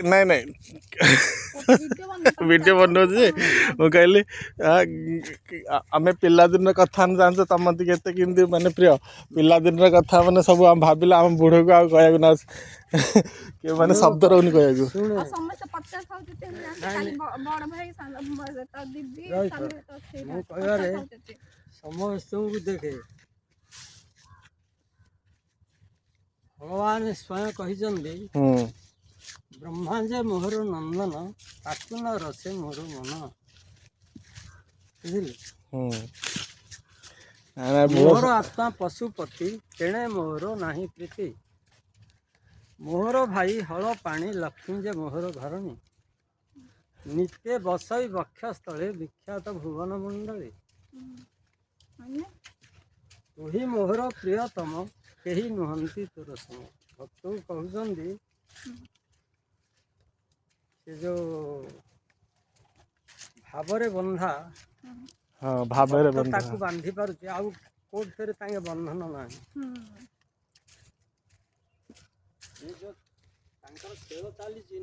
ନାଇଁ ନାଇଁ ଭିଡ଼ିଓ ବନଉଛି ମୁଁ କହିଲି ଆମେ ପିଲାଦିନର କଥା ଆମେ ଜାଣିଛୁ ତମ ଟିକେ ଏତେ କେମିତି ମାନେ ପ୍ରିୟ ପିଲାଦିନର କଥା ମାନେ ସବୁ ଆମେ ଭାବିଲେ ଆମ ବୁଢ଼କୁ ଆଉ କହିବାକୁ ନା ମାନେ ଶବ୍ଦ ରହୁନି କହିବାକୁ। ସମସ୍ତଙ୍କୁ ଦେଖେ ଭଗବାନ ସ୍ୱୟଂ କହିଛନ୍ତି ବ୍ରହ୍ମା ଯେ ମୋହର ନନ୍ଦନ ତାକୁ ନ ରସେ ମୋର ମନ। ବୁଝିଲେ ମୋହର ଆତ୍ମା ପଶୁପତି ତେଣେ ମୋହର ନାହିଁ ପ୍ରୀତି। ମୋହର ଭାଇ ହଳ ପାଣି ଲକ୍ଷ୍ମୀ ଯେ ମୋହର ଧରଣୀ ନିତ୍ୟ ବସଇ ବକ୍ଷସ୍ଥଳେ ବିଖ୍ୟାତ ଭୁବନ ମଣ୍ଡଳୀ। ତୁହି ମୋହର ପ୍ରିୟତମ କେହି ନୁହନ୍ତି ତୋର ସମ। ଭକ୍ତକୁ କହୁଛନ୍ତି ସେ ଯୋଉ ଭାବରେ ବନ୍ଧା ଭାବରେ ତାକୁ ବାନ୍ଧି ପାରୁଛି ଆଉ କୋଉଥିରେ ତାଙ୍କେ ବନ୍ଧନ ନାହିଁ। ତାଙ୍କର ଖେଳ ଚାଲିଛି।